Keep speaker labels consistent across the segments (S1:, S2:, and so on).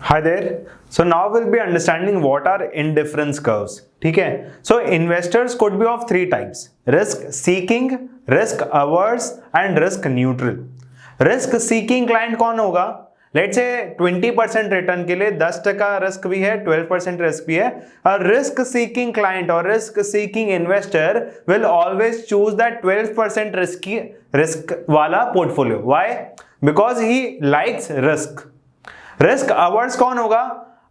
S1: Hi there. So now we'll be understanding what are indifference curves. ठीक है? So investors could be of three types: risk seeking, risk averse and risk neutral. Risk seeking client कौन होगा? Let's say 20% return के लिए 10% risk भी है, 12% risk भी है. A risk seeking client or risk seeking investor will always choose that 12% risk वाला portfolio. Why? Because he likes risk. Risk averse कौन होगा?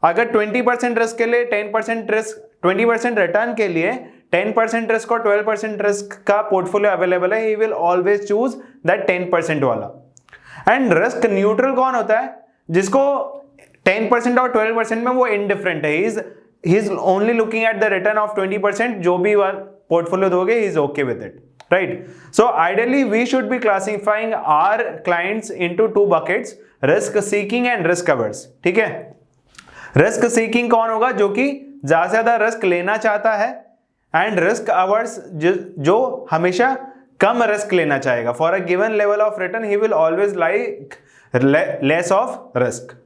S1: अगर 20% रिस्क के लिए 10% रिस्क, 20% रिटर्न के लिए 10% रिस्क और 12% रिस्क का पोर्टफोलियो अवेलेबल है, ही विल ऑलवेज चूज दैट 10% वाला. एंड रिस्क न्यूट्रल कौन होता है? जिसको 10% और 12% में वो इनडिफरेंट है, he is only looking at the return of 20%. जो भी पोर्टफोलियो दोगे, he is okay with it. Right? So ideally we should be classifying our clients into two buckets: risk seeking and risk averse. ठीक है? Risk seeking कौन होगा? जो कि ज्यादा से ज्यादा रिस्क लेना चाहता है, एंड रिस्क अवर्स जो हमेशा कम रिस्क लेना चाहेगा. For a given level of return he will always like less of risk.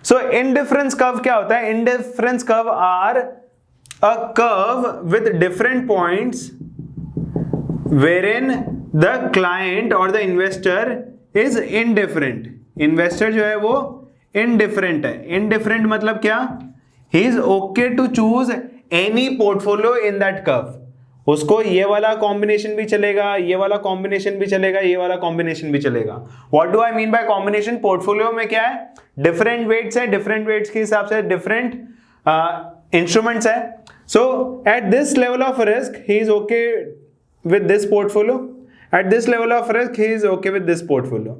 S1: So indifference curve क्या होता है? Indifference curve are a curve with different points wherein the client or the investor is indifferent. Investor जो है वो indifferent है. indifferent मतलब क्या? He is okay to choose any portfolio in that curve. उसको ये वाला कॉम्बिनेशन भी चलेगा, ये वाला कॉम्बिनेशन भी चलेगा, ये वाला कॉम्बिनेशन भी चलेगा. What do I mean by combination? Portfolio में क्या है? डिफरेंट वेट्स है, डिफरेंट वेट्स के हिसाब से डिफरेंट इंस्ट्रूमेंट्स है. So at this level of risk he is okay with this portfolio. At this level of risk he is okay with this portfolio.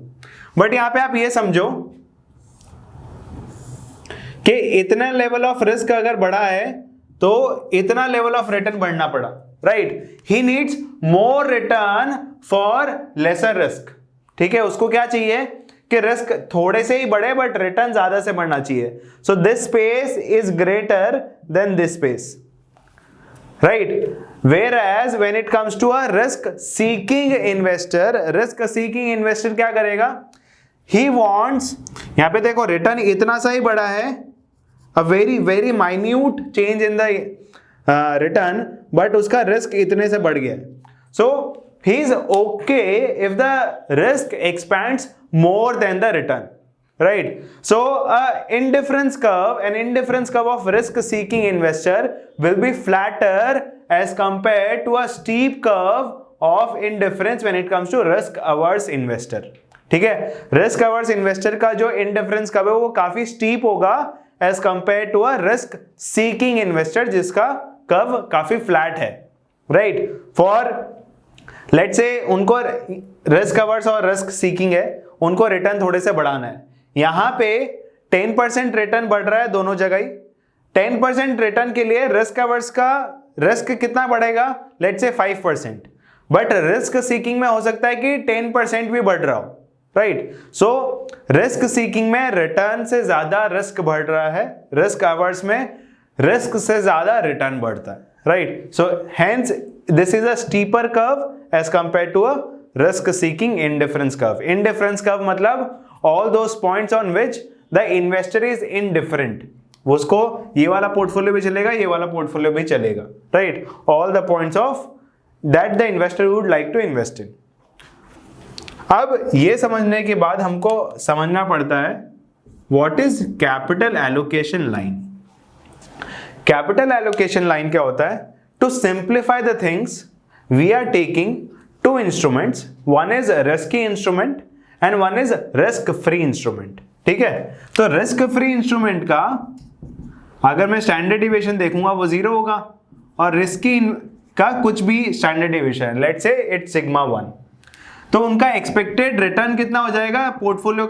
S1: But यहाँ पे आप ये समझो कि इतना लेवल ऑफ रिस्क अगर बढ़ा है तो इतना लेवल ऑफ रिटर्न बढ़ना पड़ा. Right? He needs more return for lesser risk. ठीक है? उसको क्या चाहिए कि रिस्क थोड़े से ही बढ़े बट रिटर्न ज्यादा से बढ़ना चाहिए. So this space is greater than this space. Right? Whereas when it comes to a risk-seeking investor क्या करेगा? He wants, यहाँ पे देखो रिटर्न इतना सा ही बड़ा है, a very minute change in the return, but उसका रिस्क इतने से बढ़ गया. So he is okay if the risk expands more than the return. Right? So an indifference curve of risk-seeking investor will be flatter as compared to a steep curve of indifference when it comes to risk-averse investor. ठीक है? Risk-averse investor का जो indifference curve है वो काफी steep होगा as compared to a risk-seeking investor जिसका curve काफी flat है. Right? For let's say उनको risk-averse और risk-seeking है, उनको रिटर्न थोड़े से बढ़ाना है. यहां पे 10% रिटर्न बढ़ रहा है दोनों जगह ही. 10% रिटर्न के लिए रिस्क अवर्स का रिस्क कितना बढ़ेगा? Let's say 5%. But risk seeking में हो सकता है कि 10% भी बढ़ रहा हो. राइट? सो रिस्क सीकिंग में रिटर्न से ज्यादा रिस्क बढ़ रहा है, रिस्क अवर्स में रिस्क से ज्यादा रिटर्न बढ़ता है. Right? So hence this is a steeper curve as compare to a risk seeking indifference curve. Indifference curve मतलब all those points on which the investor is indifferent. उसको ये वाला portfolio भी चलेगा, ये वाला पोर्टफोलियो भी चलेगा. Right? All the points of that the investor would like to invest in. अब ये समझने के बाद हमको समझना पड़ता है what is capital allocation line. Capital allocation line क्या होता है? To simplify the things, we are taking two instruments. One is a risky instrument and one is risk free instrument. ठीक है? तो रिस्क फ्री इंस्ट्रूमेंट का अगर मैं standard deviation देखूंगा वो 0 होगा, और रिस्की का कुछ भी standard deviation, let's say it's sigma 1, तो उनका एक्सपेक्टेड रिटर्न कितना हो जाएगा? पोर्टफोलियो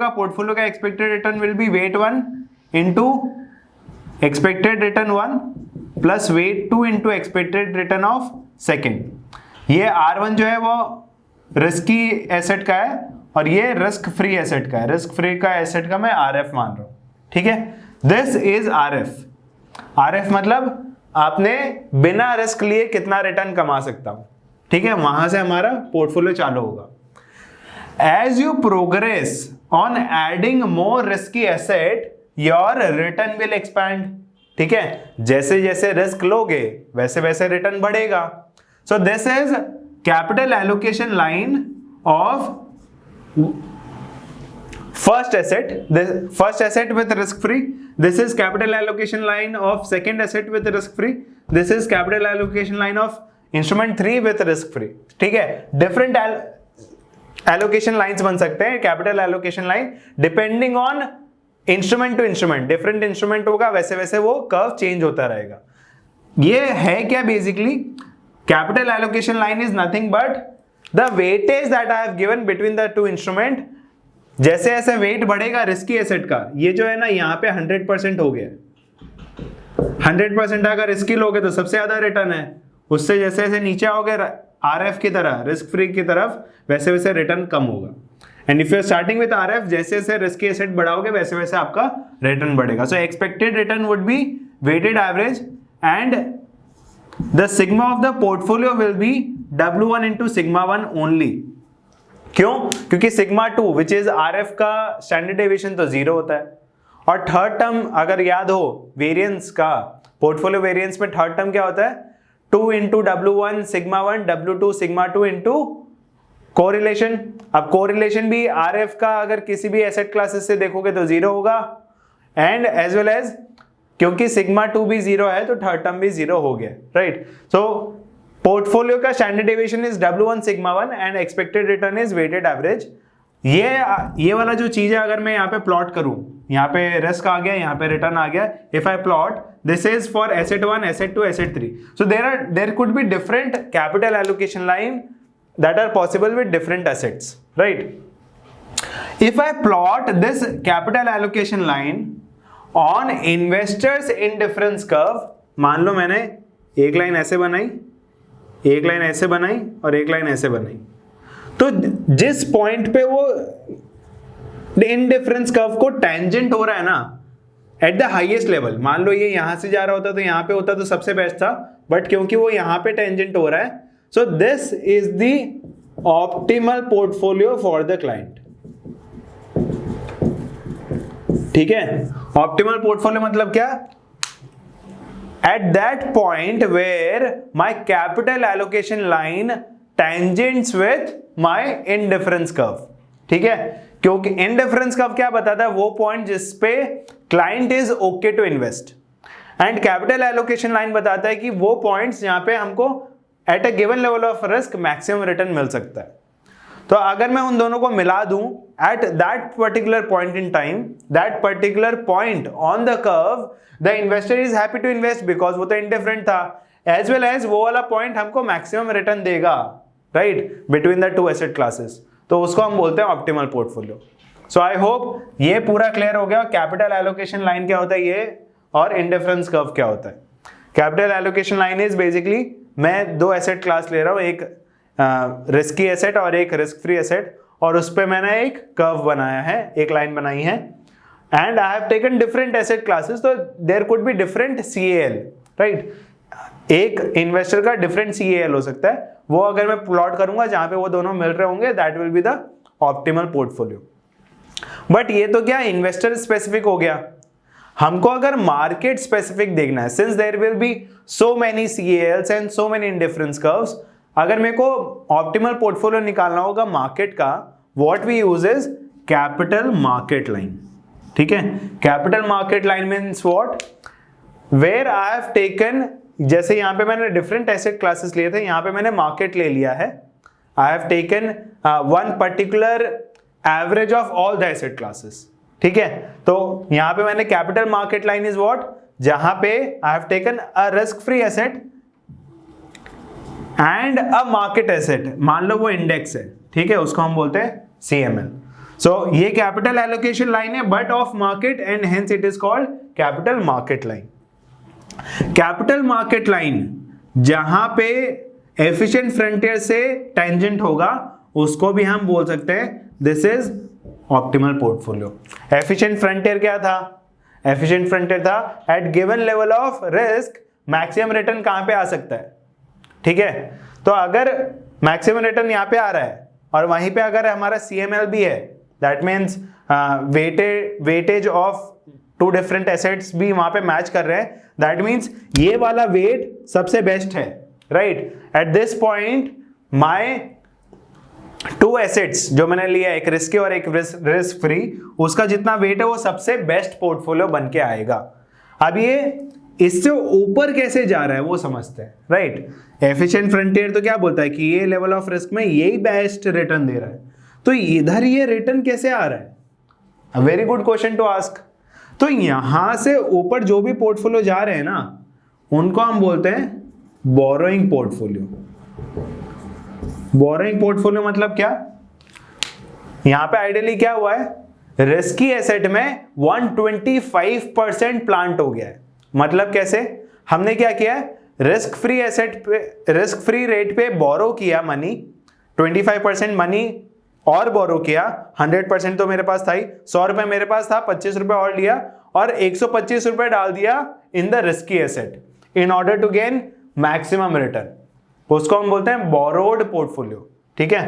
S1: का expected return will be weight 1 into expected return 1 plus weight 2 into expected return of second. ये R1 जो है वो रिस्की एसेट का है और ये रिस्क फ्री एसेट का है. रिस्क फ्री का एसेट का मैं RF मान रहा हूं. ठीक है? This is RF. RF मतलब आपने बिना रिस्क लिए कितना रिटर्न कमा सकता हूं. ठीक है? वहां से हमारा पोर्टफोलियो चालू होगा. As you progress on adding more risky asset, your return will expand. ठीक है, जैसे जैसे रिस्क लोगे वैसे वैसे रिटर्न बढ़ेगा। So this is capital allocation line of first asset with risk free. This is capital allocation line of second asset with risk free. This is capital allocation line of instrument 3 with risk free. ठीक है, different allocation lines बन सकते हैं capital allocation line depending on instrument to instrument. different instrument होगा वैसे वैसे वो curve change होता रहेगा। ये है क्या basically? Capital allocation line is nothing but the weightage that I have given between the two instrument. जैसे ऐसे वेट बढ़ेगा रिस्की एसेट का, ये जो है ना यहाँ पे 100% हो गया। 100% अगर रिस्की लोगे तो सबसे ज्यादा रिटर्न है, उससे जैसे जैसे नीचे आओगे आरएफ की तरह रिस्क फ्री की तरफ वैसे वैसे रिटर्न कम होगा। And if you are starting with RF, जैसे जैसे रिस्की एसेट बढ़ाओगे वैसे वैसे आपका रिटर्न बढ़ेगा। So expected return would be weighted average and the sigma of the portfolio will be W1 into sigma 1 only. क्यों? क्योंकि सिग्मा 2 विच इज आरएफ का standard deviation तो 0 होता है, और थर्ड टर्म अगर याद हो वेरिएंस का, पोर्टफोलियो वेरिएंस में थर्ड टर्म क्या होता है? 2 into W1 sigma 1 W2 sigma 2 into correlation. अब कोरिलेशन भी आरएफ का अगर किसी भी एसेट क्लासेस से देखोगे तो 0 होगा, एंड एज वेल एज क्योंकि सिग्मा 2 भी 0 है तो थर्ड टर्म भी 0 हो गया, राइट। सो पोर्टफोलियो का standard deviation is W1 sigma 1 and expected return is weighted average. ये वाला जो चीज है अगर मैं यहाँ पे प्लॉट करूं, यहाँ पे रिस्क आ गया, यहाँ पे रिटर्न आ गया। If I plot this is for asset 1, asset 2, asset 3, so there could be different capital allocation line that are possible with different assets, right. If I plot this capital allocation line on investors indifference curve, मान लो मैंने एक line ऐसे बनाई, एक line ऐसे बनाई और एक लाइन ऐसे बनाई, तो जिस पॉइंट पे वो इंडिफरेंस कर्व को टेंजेंट हो रहा है ना एट द हाईएस्ट लेवल, मान लो ये यहां से जा रहा होता तो यहां पे होता तो सबसे बेस्ट था, बट क्योंकि वो यहां पे टेंजेंट हो रहा है, so this is the optimal portfolio for the client. ठीक है, ऑप्टिमल पोर्टफोलियो मतलब क्या? At that point where my capital allocation line tangents with my indifference curve। ठीक है, क्योंकि indifference curve क्या बताता है? वो पॉइंट जिस पे client is okay to invest, and capital allocation line बताता है कि वो पॉइंट्स जहां पे हमको at a given level of risk maximum return मिल सकता है। तो अगर मैं उन दोनों को मिला दूं at that particular point in time, that particular point on the curve, the investor is happy to invest because वो तो indifferent था, as well as वो वाला point हमको maximum return देगा, right, between the two asset classes, तो उसको हम बोलते हैं optimal portfolio। So I hope ये पूरा clear हो गया capital allocation line क्या होता है ये, और indifference curve क्या होता है। Capital allocation line is basically मैं दो asset class ले रहा हूँ, एक रिस्की एसेट और एक रिस्क फ्री एसेट, और उस पर मैंने एक कर्व बनाया है, एक लाइन बनाई है, and I have taken different asset classes, तो there could be different CAL, right. एक इन्वेस्टर का डिफरेंट CAL हो सकता है, वो अगर मैं प्लॉट करूंगा जहां पे वो दोनों मिल रहे होंगे, that will be the optimal portfolio. But ये तो क्या इन्वेस्टर स्पेसिफिक हो गया, हमको अगर मार्केट स्पेसिफिक देखना है, since there will be so many CALs and so many indifference curves, अगर मेरे को ऑप्टिमल पोर्टफोलियो निकालना होगा मार्केट का, what we use is capital market line. ठीक है, capital market line means what, where I have taken, जैसे यहां पे मैंने डिफरेंट एसेट क्लासेस लिए थे, यहां पे मैंने मार्केट ले लिया है, आई have taken one particular average of all the asset classes. ठीक है, तो यहां पे मैंने capital market line is what, जहां पे आई have taken a risk free asset and a market asset, मान लो वो इंडेक्स है, ठीक है, उसको हम बोलते हैं CML। सो ये कैपिटल एलोकेशन लाइन है but of market, and hence it is called capital market line. Capital market line जहां पे एफिशिएंट फ्रंटियर से टेंजेंट होगा उसको भी हम बोल सकते हैं this is optimal portfolio. Efficient frontier क्या था? एफिशिएंट फ्रंटियर था at given level of risk maximum return कहां पे आ सकता है। ठीक है, तो अगर मैक्सिमम रिटर्न यहां पे आ रहा है और वहीं पे अगर हमारा CML भी है, that means weightage of two different assets भी वहां पे मैच कर रहे हैं, दैट मीन्स ये वाला वेट सबसे बेस्ट है, right. At this point my two assets जो मैंने लिया, एक रिस्की और एक रिस्क फ्री, उसका जितना वेट है वो सबसे बेस्ट पोर्टफोलियो बन के आएगा। अब ये इससे ऊपर कैसे जा रहा है वो समझते हैं, राइट। एफिशिएंट फ्रंटियर तो क्या बोलता है कि ये लेवल ऑफ रिस्क में यही बेस्ट रिटर्न दे रहा है, तो इधर ये रिटर्न कैसे आ रहा है? A very good question to ask. तो यहां से ऊपर जो भी पोर्टफोलियो जा रहे हैं ना, उनको हम बोलते हैं बोरोइंग पोर्टफोलियो। बोरोइंग पोर्टफोलियो मतलब क्या? यहां पे आइडियली क्या हुआ है, रिस्की एसेट में 125% प्लांट हो गया है। मतलब कैसे? हमने क्या किया है, रिस्क फ्री एसेट पे, रिस्क फ्री रेट पे बोरो किया मनी, 25% मनी और बोरो किया, 100% तो मेरे पास था ही, 100 रुपए मेरे पास था, 25 रुपए और लिया और 125 रुपए डाल दिया in the risky asset in order to gain maximum return. उसको हम बोलते हैं बोरोड पोर्टफोलियो, ठीक है।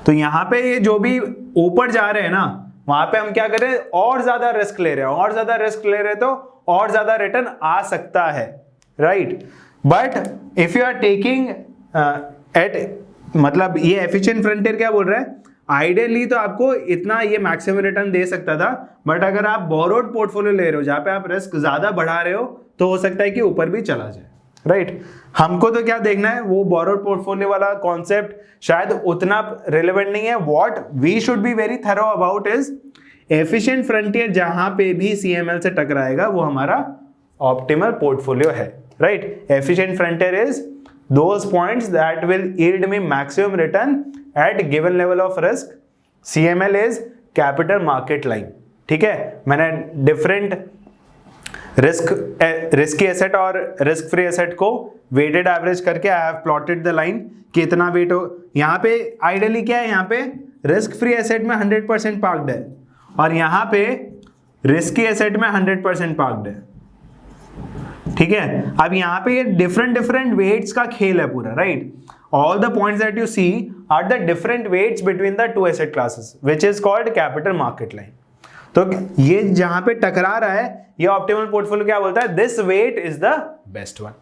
S1: तो यहां पे ये जो भी ऊपर जा रहे हैं ना, वहां पे हम क्या कर रहे हैं, और ज्यादा रिस्क ले रहे हैं, और ज्यादा रिस्क ले रहे हैं तो और ज्यादा रिटर्न आ सकता है, right. But if you are taking at, मतलब ये एफिशिएंट फ्रंटियर क्या बोल रहा है, आइडियली तो आपको इतना ये मैक्सिमम रिटर्न दे सकता था, बट अगर आप बोरोड पोर्टफोलियो ले रहे हो जहां पे आप रिस्क ज्यादा बढ़ा रहे हो, तो हो सकता है कि ऊपर भी चला जाए, राइट। हमको तो क्या देखना है, वो बोरोड पोर्टफोलियो वाला कॉन्सेप्ट शायद उतना रिलेवेंट नहीं है। What we should be very thorough about is efficient frontier जहां पे भी सीएमएल से टकराएगा वो हमारा ऑप्टिमल पोर्टफोलियो है, right. Efficient frontier is those points that will yield me maximum return at given level of risk. CML is capital market line, ठीक है। मैंने डिफरेंट रिस्की एसेट और रिस्क फ्री एसेट को वेटेड एवरेज करके I have plotted the line कि इतना wait हो। यहाँ पे आइडियली क्या है, यहाँ पे रिस्क फ्री एसेट में 100% पार्क्ड है और यहाँ पे रिस्की एसेट में 100% पार्क्ड है, ठीक है। अब यहाँ पे ये डिफरेंट वेट्स का खेल है पूरा, right. All the points that you see are the different weights between the two asset classes which is called capital market line. तो ये जहां पे टकरा रहा है, ये ऑप्टिमल पोर्टफोलियो क्या बोलता है, this weight is the best one,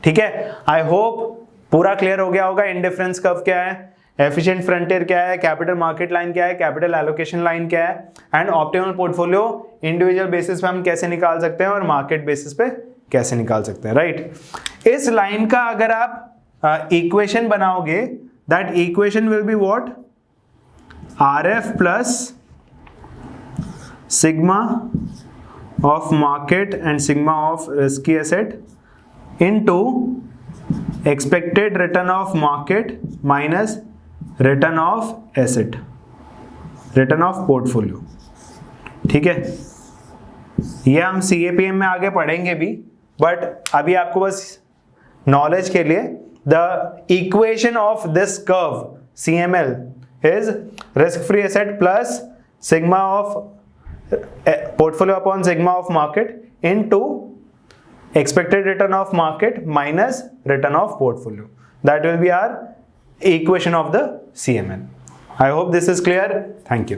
S1: ठीक है। आई होप पूरा क्लियर हो गया होगा। इंडिफरेंस कर्व क्या है, एफिशिएंट फ्रंटियर क्या है, कैपिटल मार्केट लाइन क्या है, कैपिटल एलोकेशन लाइन क्या है, and optimal portfolio individual basis पे हम कैसे निकाल सकते हैं और मार्केट बेसिस पे कैसे निकाल सकते हैं, राइट। इस लाइन का अगर आप इक्वेशन बनाओगे, that equation will be what, RF plus sigma of market and sigma of risky asset into expected return of market minus return of asset, return of portfolio, ठीक है। ये हम CAPM में आगे पढ़ेंगे भी, बट अभी आपको बस नॉलेज के लिए the equation of this curve CML is risk free asset plus sigma of portfolio upon sigma of market into expected return of market minus return of portfolio. That will be our equation of the CML. I hope this is clear. Thank you.